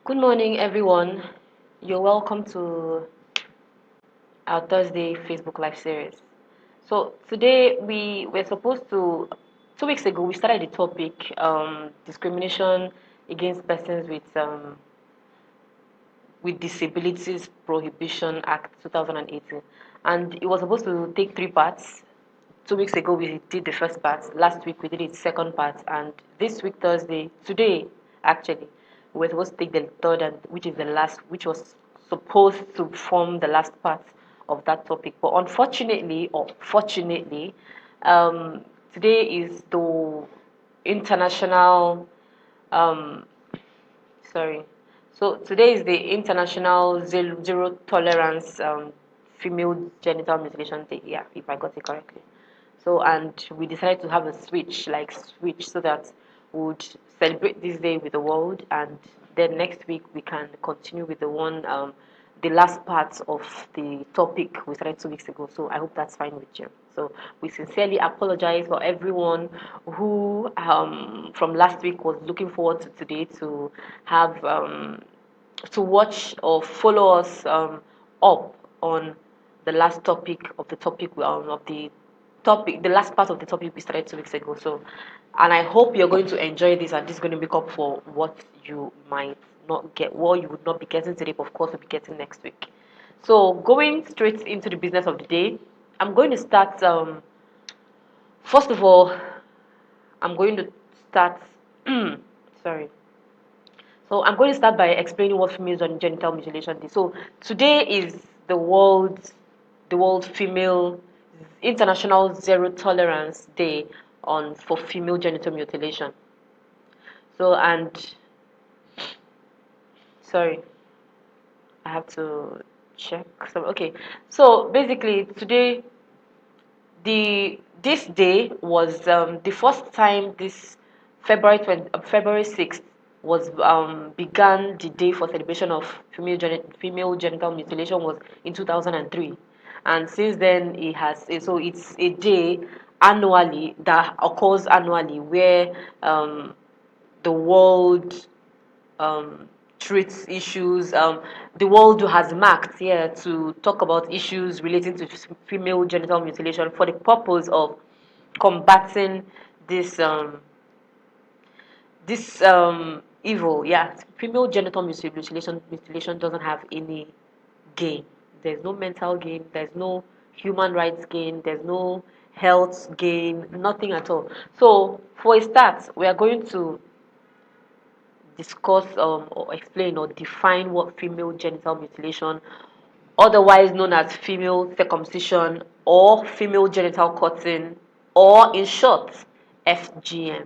Good morning, everyone. You're welcome to our Thursday Facebook Live series. So today we were supposed to, 2 weeks ago, we started the topic discrimination against persons with Disabilities Prohibition Act 2018, and it was supposed to take 3 parts. 2 weeks ago we did the first part. Last week we did the second part, and this week Thursday, today actually, we're supposed to take the third and which is the last, which was supposed to form the last part of that topic. But unfortunately, or fortunately, today is the international um, sorry. So today is the International Zero Tolerance Female Genital Mutilation Day. Yeah, if I got it correctly. So, and we decided to have a switch, so that we would celebrate this day with the world, and then next week we can continue with the last part of the topic we started 2 weeks ago. So I hope that's fine with you. So we sincerely apologize for everyone who from last week was looking forward to today to have to watch or follow us up on the last topic of the last part of the topic we started 2 weeks ago. So, and I hope you're going to enjoy this, and this is going to make up for what you might not get, what you would not be getting today, but of course you'll be getting next week. So, going straight into the business of the day, I'm going to start. First of all, I'm going to start. Sorry. So I'm going to start by explaining what female genital mutilation is. So today is the World Female International Zero Tolerance Day on for female genital mutilation. So and sorry, I have to check. So okay, so basically today this day was the first time this February 6th was began the day for celebration of female genital mutilation was in 2003, and since then it's a day annually that occurs annually where the world um, treats issues. The world has marked here to talk about issues relating to female genital mutilation for the purpose of combating this evil. Yeah, female genital mutilation doesn't have any gain. There's no mental gain. There's no human rights gain. There's no health gain. Nothing at all. So for a start, we are going to discuss or explain or define what female genital mutilation, otherwise known as female circumcision or female genital cutting, or in short, FGM.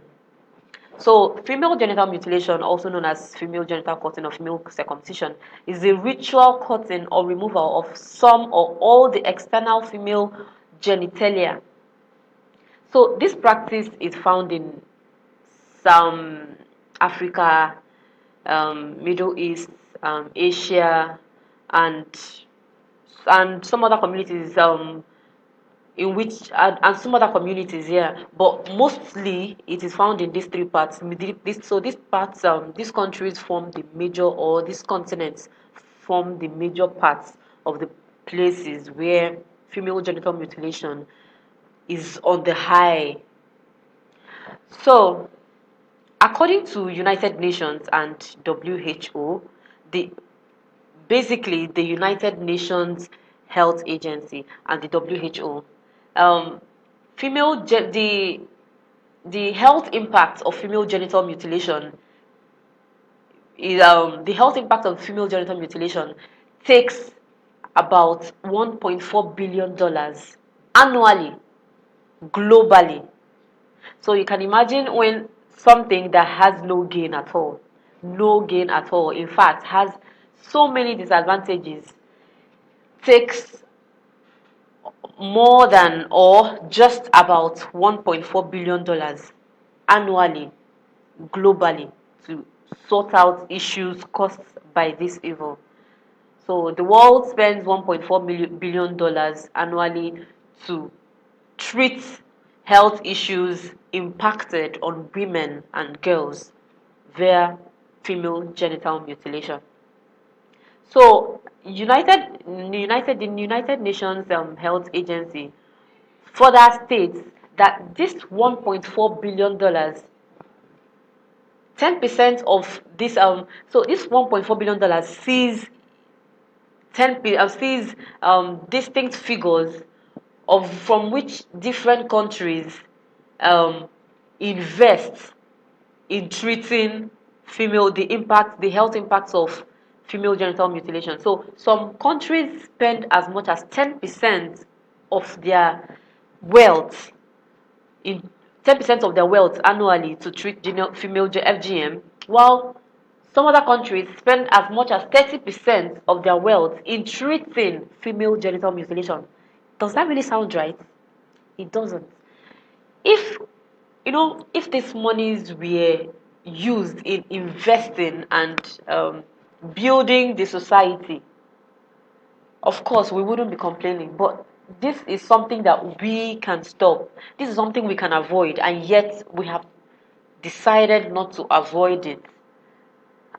So, female genital mutilation, also known as female genital cutting or female circumcision, is the ritual cutting or removal of some or all the external female genitalia. So, this practice is found in some Africa, Middle East, Asia, and some other communities in which and some other communities here, but mostly it is found in these 3 parts. These parts, these countries form the major, or these continents form the major parts of the places where female genital mutilation is on the high. So, according to United Nations and WHO, the basically the United Nations Health Agency and the WHO, um, the health impact of female genital mutilation is the health impact of female genital mutilation takes about $1.4 billion annually, globally. So you can imagine when something that has no gain at all, in fact, has so many disadvantages, takes more than or just about $1.4 billion annually, globally, to sort out issues caused by this evil. So the world spends $1.4 billion annually to treat health issues impacted on women and girls via female genital mutilation. So, the United Nations Health Agency further states that this $1.4 billion, 10% of this so this $1.4 billion sees sees distinct figures of from which different countries um, invest in treating the health impacts of female genital mutilation. So some countries spend as much as 10% of their wealth in 10% of their wealth annually to treat female FGM, while some other countries spend as much as 30% of their wealth in treating female genital mutilation. Does that really sound right? It doesn't. If if these monies were used in investing and building the society, of course we wouldn't be complaining. But this is something that we can stop. This is something we can avoid, and yet we have decided not to avoid it.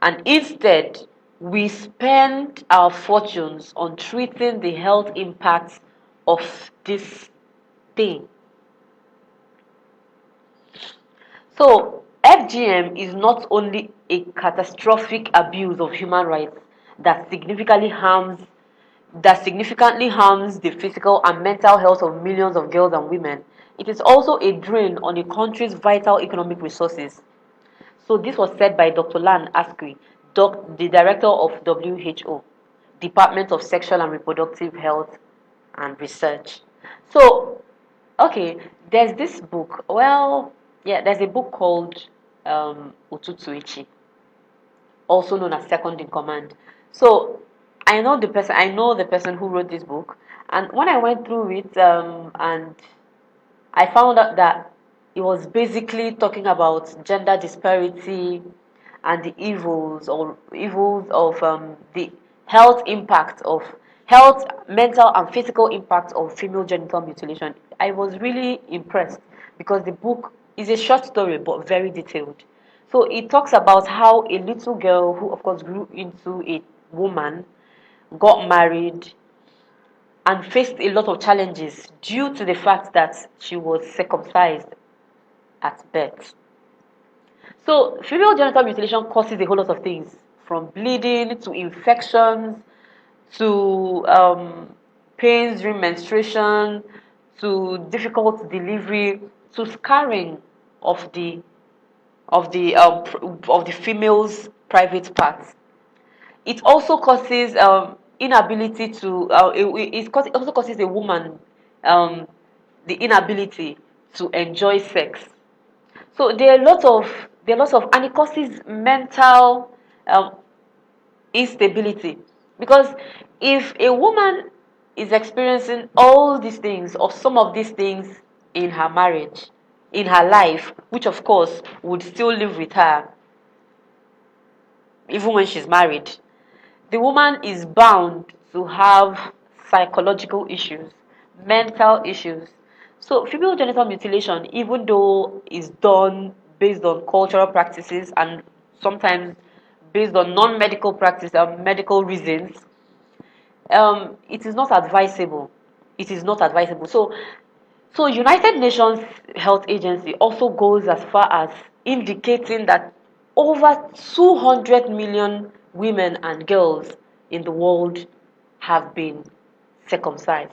And instead, we spend our fortunes on treating the health impacts of this thing. So, FGM is not only a catastrophic abuse of human rights that significantly harms the physical and mental health of millions of girls and women. It is also a drain on a country's vital economic resources. So this was said by Dr. Lan Askri, the director of WHO, Department of Sexual and Reproductive Health and Research. So, okay, there's this book. Well, yeah, there's a book called Ututu, also known as Second in Command. So I know the person who wrote this book, and when I went through it, and I found out that it was basically talking about gender disparity and the evils of the health, mental and physical impact of female genital mutilation. I was really impressed because the book is a short story but very detailed. So it talks about how a little girl who, of course, grew into a woman, got married, and faced a lot of challenges due to the fact that she was circumcised at birth. So, female genital mutilation causes a whole lot of things, from bleeding to infections to pains during menstruation to difficult delivery to scarring of the female's private parts. It also causes inability to. It also causes a woman um, the inability to enjoy sex. So there are lots of, and it causes mental um, instability, because if a woman is experiencing all these things or some of these things in her marriage, in her life, which of course would still live with her even when she's married, the woman is bound to have psychological issues, mental issues. So, female genital mutilation, even though is done based on cultural practices and sometimes based on non-medical practice and medical reasons, it is not advisable. It is not advisable. So United Nations Health Agency also goes as far as indicating that over 200 million women and girls in the world have been circumcised,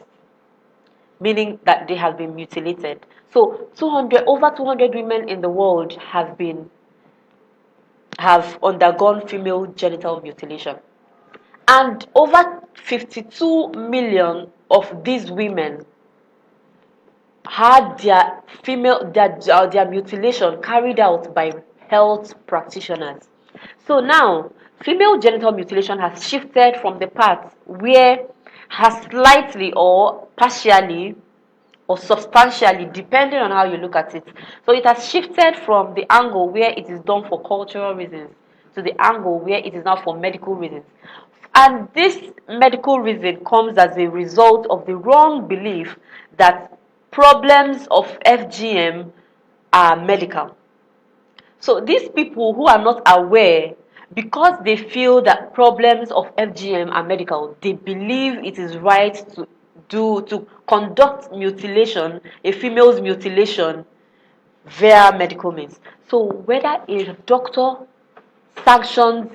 meaning that they have been mutilated. So over 200 women in the world have undergone female genital mutilation. And over 52 million of these women had their mutilation carried out by health practitioners. So now, female genital mutilation has shifted from the part where has slightly or partially or substantially, depending on how you look at it. So it has shifted from the angle where it is done for cultural reasons to the angle where it is now for medical reasons. And this medical reason comes as a result of the wrong belief that problems of FGM are medical. So these people who are not aware Because they feel that problems of FGM are medical, they believe it is right to conduct mutilation, a female's mutilation, via medical means. So whether a doctor sanctions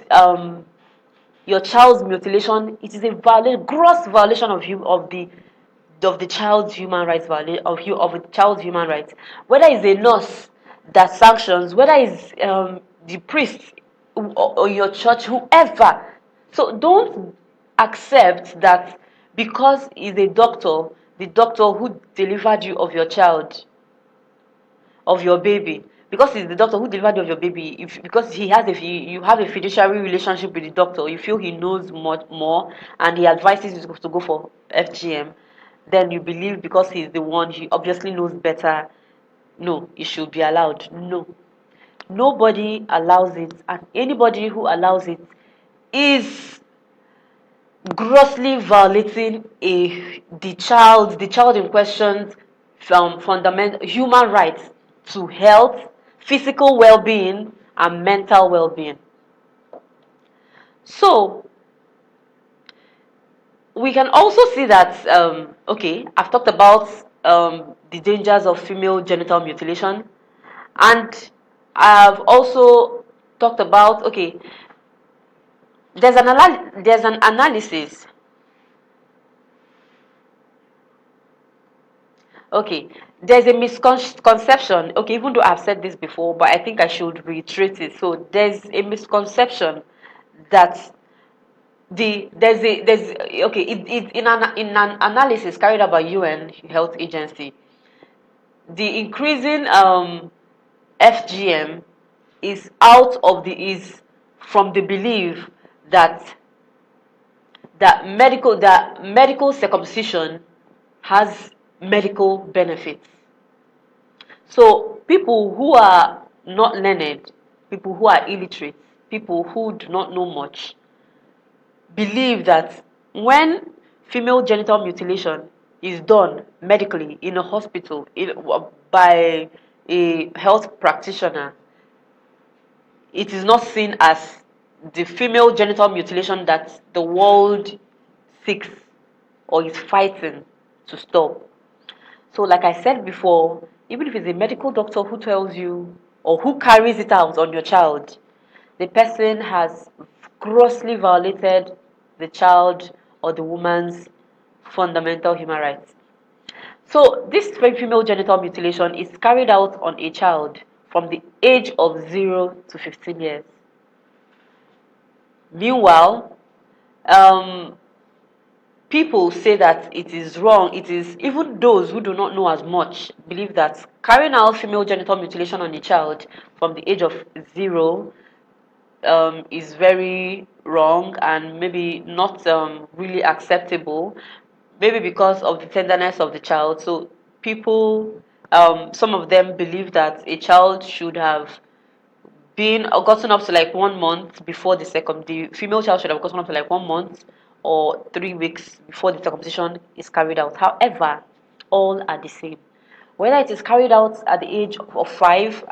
your child's mutilation, it is a gross violation of the child's human rights, of a child's human rights. Whether it's a nurse that sanctions, whether it's the priest or your church, whoever. So don't accept that because he's a doctor, the doctor who delivered you of your child, of your baby, because he's the doctor who delivered you of your baby, because you have a fiduciary relationship with the doctor, you feel he knows much more and he advises you to go for FGM, then you believe because he's the one, he obviously knows better. No, it should be allowed. No, nobody allows it, and anybody who allows it is grossly violating the child in question's fundamental human rights to health, physical well-being, and mental well-being. So we can also see that okay, I've talked about the dangers of female genital mutilation, and I've also talked about, okay, there's an analysis. Okay, there's a misconception. Okay, even though I've said this before, but I think I should reiterate it. So there's a misconception that there's okay, in an analysis carried out by UN Health Agency, the increasing FGM is from the belief that medical circumcision has medical benefits. So people who are not learned, people who are illiterate, people who do not know much, believe that when female genital mutilation is done medically in a hospital by a health practitioner, it is not seen as the female genital mutilation that the world seeks or is fighting to stop. So, like I said before, even if it's a medical doctor who tells you or who carries it out on your child, the person has grossly violated the child or the woman's fundamental human rights. So, this female genital mutilation is carried out on a child from the age of 0 to 15 years. Meanwhile, um, people say that it is wrong. It is, even those who do not know as much believe that carrying out female genital mutilation on a child from the age of 0 is very wrong and maybe not really acceptable, maybe because of the tenderness of the child. So people, some of them believe that a child should have been gotten up to like 1 month before the female child should have gotten up to like 1 month or 3 weeks before the circumcision is carried out. However, all are the same. Whether it is carried out at the age of 5,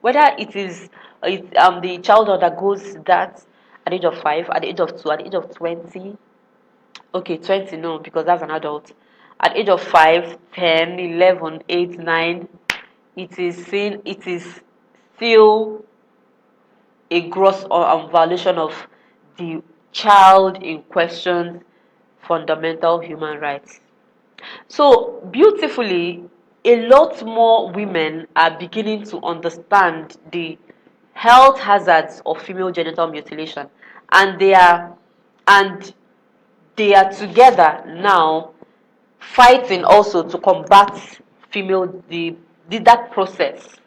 whether the child undergoes that at the age of 5, at the age of 2, at the age of 20. Okay, 20 no, because that's an adult. At the age of 5, 10, 11, 8, 9, it is still a gross violation of the child in question's fundamental human rights. So, beautifully, a lot more women are beginning to understand the health hazards of female genital mutilation, and and they are together now fighting also to combat that process.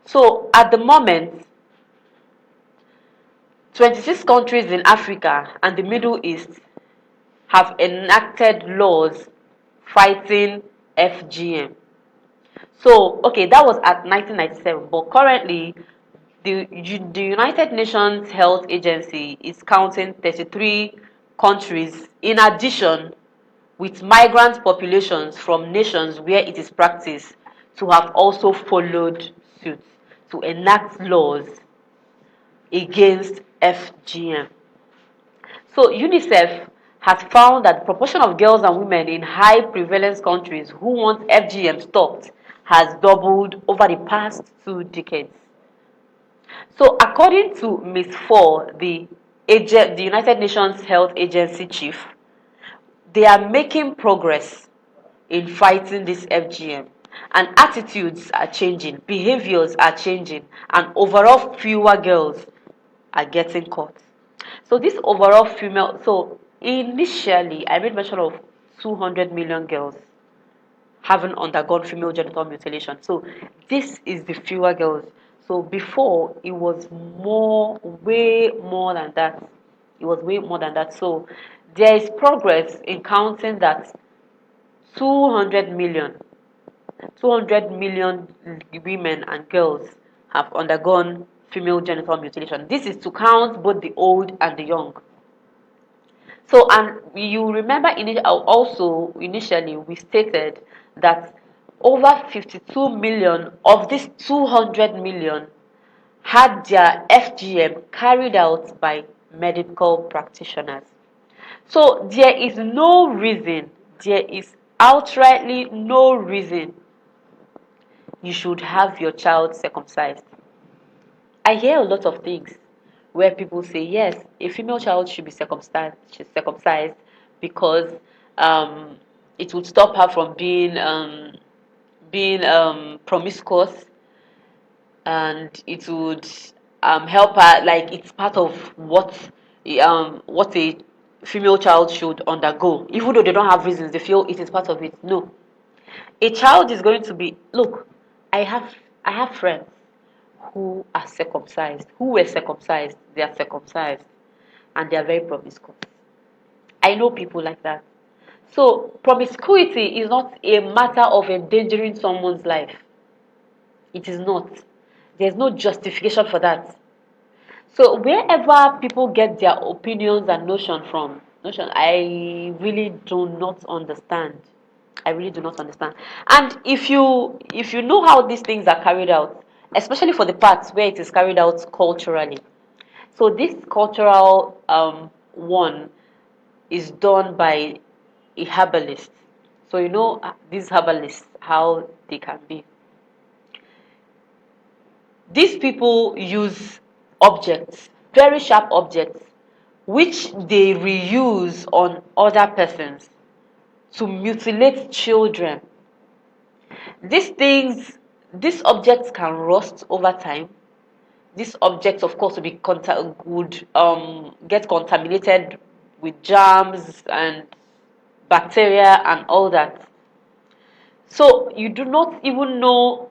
So, at the moment, 26 countries in Africa and the Middle East have enacted laws fighting FGM. So, okay, that was at 1997, but currently the United Nations Health Agency is counting 33 countries in addition, with migrant populations from nations where it is practiced, to have also followed suit to enact laws against FGM. So UNICEF has found that the proportion of girls and women in high prevalence countries who want FGM stopped has doubled over the past 2 decades. So according to Ms. Ford, the United Nations Health Agency chief, they are making progress in fighting this FGM. And attitudes are changing, behaviors are changing, and overall fewer girls are getting caught. So this overall female, so initially I made mention of 200 million girls having undergone female genital mutilation. So this is the fewer girls. So before it was more, way more than that. It was way more than that. So there is progress in counting that 200 million, 200 million women and girls have undergone female genital mutilation. This is to count both the old and the young. So, and you remember also initially we stated that over 52 million of these 200 million had their FGM carried out by medical practitioners. So there is no reason, there is outrightly no reason you should have your child circumcised. I hear a lot of things where people say, yes, a female child should be circumcised because um, it would stop her from being promiscuous, and it would help her, like it's part of what a female child should undergo. Even though they don't have reasons, they feel it is part of it. No, a child is going to be, look, I have I have friends who are circumcised, who were circumcised, they are circumcised, and they are very promiscuous. I know people like that. So promiscuity is not a matter of endangering someone's life. It is not. There's no justification for that. So wherever people get their opinions and notion, I really do not understand. I really do not understand. And if you know how these things are carried out, especially for the parts where it is carried out culturally. So this cultural one is done by a herbalist. So you know these herbalists, how they can be. These people use objects, very sharp objects, which they reuse on other persons to mutilate children. These things, these objects can rust over time. These objects, of course, would get contaminated with germs and bacteria and all that. So you do not even know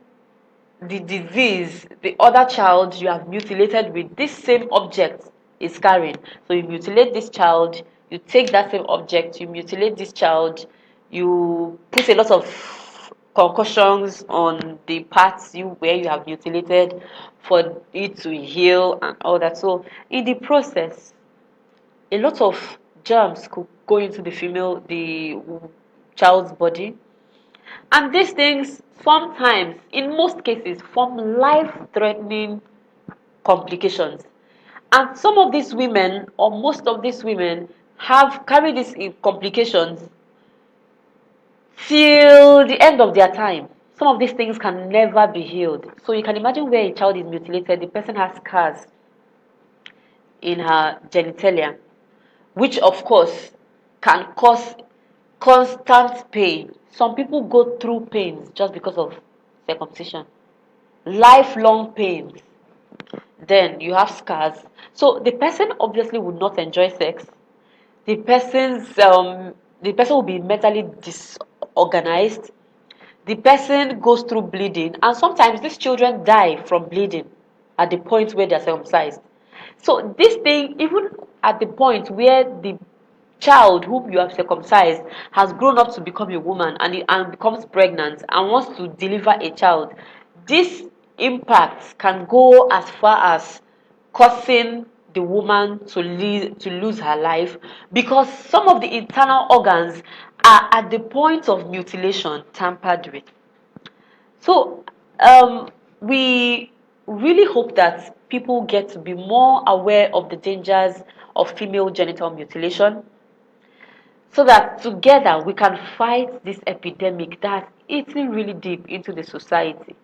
the disease the other child you have mutilated with this same object is carrying. So you mutilate this child, you take that same object, you mutilate this child, you put a lot of concussions on the parts where you have mutilated for it to heal and all that. So in the process, a lot of germs could go into the child's body, and these things sometimes, in most cases, form life-threatening complications. And some of these women, or most of these women, have carried these complications till the end of their time. Some of these things can never be healed. So you can imagine where a child is mutilated, the person has scars in her genitalia, which of course can cause constant pain. Some people go through pains just because of circumcision, lifelong pains. Then you have scars. So the person obviously would not enjoy sex. The the person will be mentally disorganized. The person goes through bleeding, and sometimes these children die from bleeding at the point where they are circumcised. So this thing, even at the point where the child whom you have circumcised has grown up to become a woman, and becomes pregnant and wants to deliver a child, this impact can go as far as causing the woman to lose her life, because some of the internal organs are at the point of mutilation tampered with. So we really hope that people get to be more aware of the dangers of female genital mutilation, so that together we can fight this epidemic that's eating really deep into the society.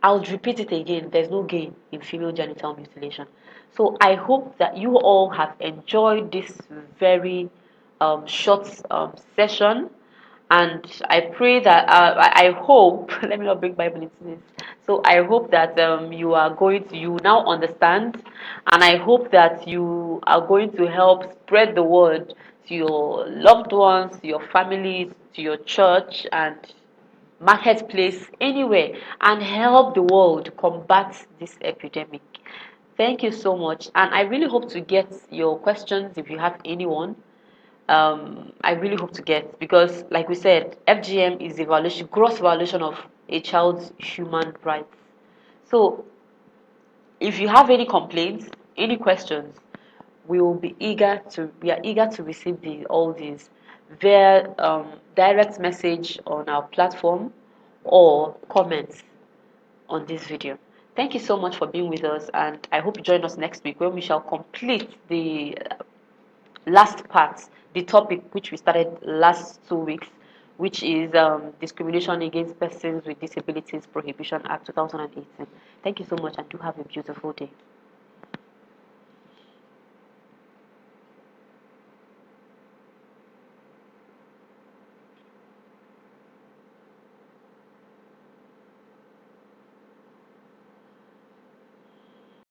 I'll repeat it again, there's no gain in female genital mutilation. So I hope that you all have enjoyed this very short session. And I pray that, I hope, let me not bring Bible into this. So I hope that you now understand, and I hope that you are going to help spread the word to your loved ones, to your families, to your church, and marketplace, anywhere, and help the world combat this epidemic. Thank you so much, and I really hope to get your questions if you have anyone. I really hope to get, because, like we said, FGM is a violation, gross violation of a child's human rights. So, if you have any complaints, any questions, we are eager to receive all these via direct message on our platform or comments on this video. Thank you so much for being with us, and I hope you join us next week when we shall complete the last part, the topic which we started last 2 weeks, which is Discrimination Against Persons with Disabilities Prohibition Act 2018. Thank you so much, and do have a beautiful day.